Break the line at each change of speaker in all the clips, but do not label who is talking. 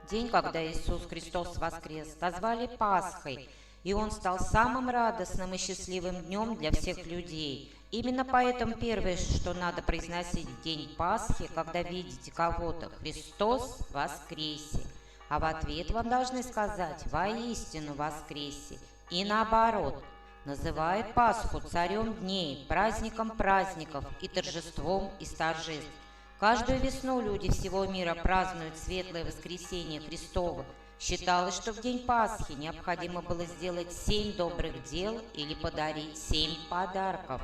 День, когда Иисус Христос воскрес, назвали Пасхой, и он стал самым радостным и счастливым днем для всех людей. Именно поэтому первое, что надо произносить в день Пасхи, когда видите кого-то: «Христос воскресе!» А в ответ вам должны сказать: «Воистину воскресе!» И наоборот. Называют Пасху царем дней, праздником праздников и торжеством из торжеств. Каждую весну люди всего мира празднуют светлое воскресение Христово. Считалось, что в день Пасхи необходимо было сделать 7 добрых дел или подарить 7 подарков.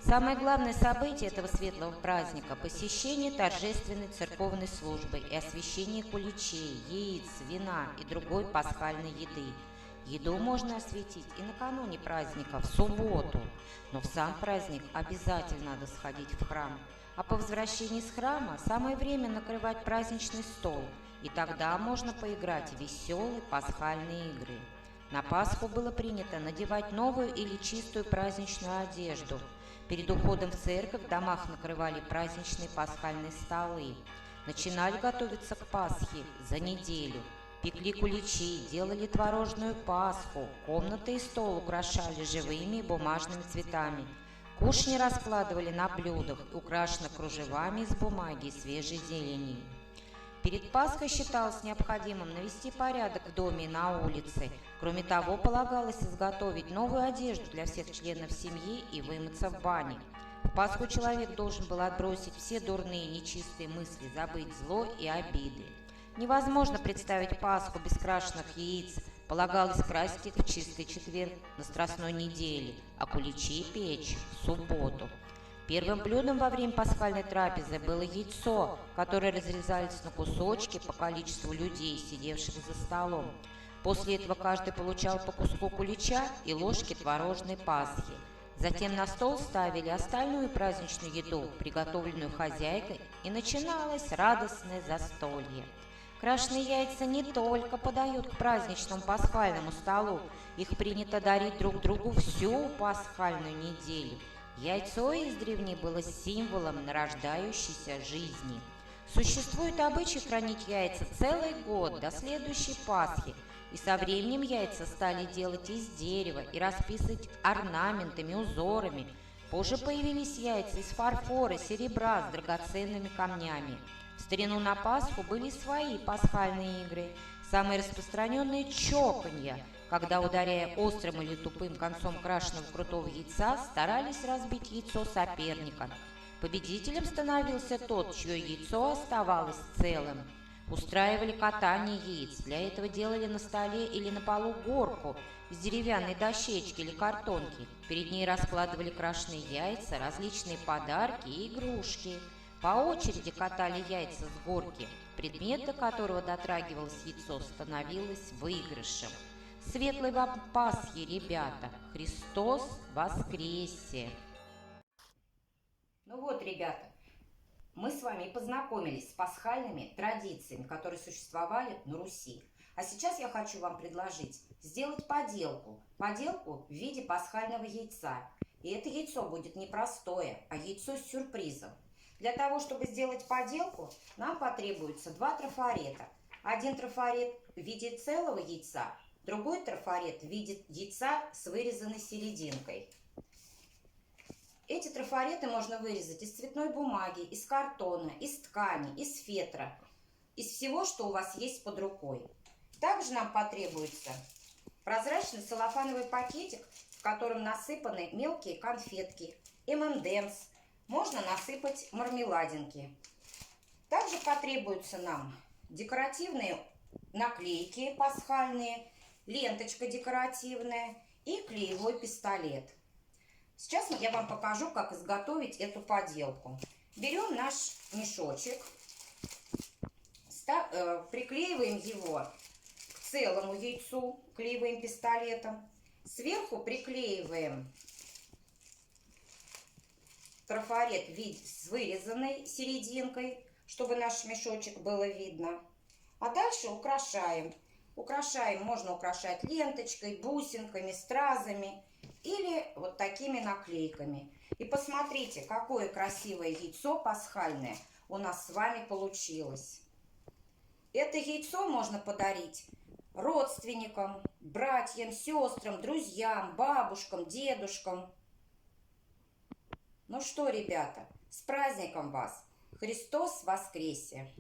Самое главное событие этого светлого праздника – посещение торжественной церковной службы и освящение куличей, яиц, вина и другой пасхальной еды. Еду можно осветить и накануне праздника, в субботу, но в сам праздник обязательно надо сходить в храм. А по возвращении с храма самое время накрывать праздничный стол, и тогда можно поиграть в веселые пасхальные игры. На Пасху было принято надевать новую или чистую праздничную одежду. Перед уходом в церковь в домах накрывали праздничные пасхальные столы. Начинали готовиться к Пасхе за неделю. Пекли куличи, делали творожную Пасху, комнаты и стол украшали живыми и бумажными цветами. Кушни раскладывали на блюдах, украшенных кружевами из бумаги и свежей зелени. Перед Пасхой считалось необходимым навести порядок в доме и на улице. Кроме того, полагалось изготовить новую одежду для всех членов семьи и вымыться в бане. В Пасху человек должен был отбросить все дурные нечистые мысли, забыть зло и обиды. Невозможно представить Пасху без крашеных яиц. Полагалось красить их в чистый четверг на Страстной неделе, а куличи печь в субботу. Первым блюдом во время пасхальной трапезы было яйцо, которое разрезались на кусочки по количеству людей, сидевших за столом. После этого каждый получал по куску кулича и ложки творожной Пасхи. Затем на стол ставили остальную праздничную еду, приготовленную хозяйкой, и начиналось радостное застолье. Крашеные яйца не только подают к праздничному пасхальному столу, их принято дарить друг другу всю пасхальную неделю. Яйцо издревле было символом нарождающейся жизни. Существует обычай хранить яйца целый год до следующей Пасхи, и со временем яйца стали делать из дерева и расписывать орнаментами, узорами. Позже появились яйца из фарфора, серебра с драгоценными камнями. В старину на Пасху были свои пасхальные игры. Самые распространенные – чоканье, когда, ударяя острым или тупым концом крашеного крутого яйца, старались разбить яйцо соперника. Победителем становился тот, чье яйцо оставалось целым. Устраивали катание яиц. Для этого делали на столе или на полу горку из деревянной дощечки или картонки. Перед ней раскладывали крашеные яйца, различные подарки и игрушки. По очереди катали яйца с горки. Предмет, до которого дотрагивалось яйцо, становилось выигрышем. Светлой вам Пасхи, ребята! Христос воскресе! Ну вот, ребята, мы с вами познакомились с пасхальными традициями, которые существовали на Руси. А сейчас я хочу вам предложить сделать поделку. Поделку в виде пасхального яйца. И это яйцо будет не простое, а яйцо с сюрпризом. Для того, чтобы сделать поделку, нам потребуется 2 трафарета. Один трафарет в виде целого яйца, другой трафарет в виде яйца с вырезанной серединкой. Эти трафареты можно вырезать из цветной бумаги, из картона, из ткани, из фетра, из всего, что у вас есть под рукой. Также нам потребуется прозрачный целлофановый пакетик, в котором насыпаны мелкие конфетки, M&M's, можно насыпать мармеладинки. Также потребуются нам декоративные наклейки пасхальные, ленточка декоративная и клеевой пистолет. Сейчас я вам покажу, как изготовить эту поделку. Берем наш мешочек, приклеиваем его к целому яйцу клеевым пистолетом. Сверху приклеиваем трафарет с вырезанной серединкой, чтобы наш мешочек было видно. А дальше украшаем. Можно украшать ленточкой, бусинками, стразами или вот такими наклейками. И посмотрите, какое красивое яйцо пасхальное у нас с вами получилось.
Это яйцо можно подарить родственникам, братьям, сестрам, друзьям, бабушкам, дедушкам. Ну что, ребята, с праздником вас! Христос воскресе!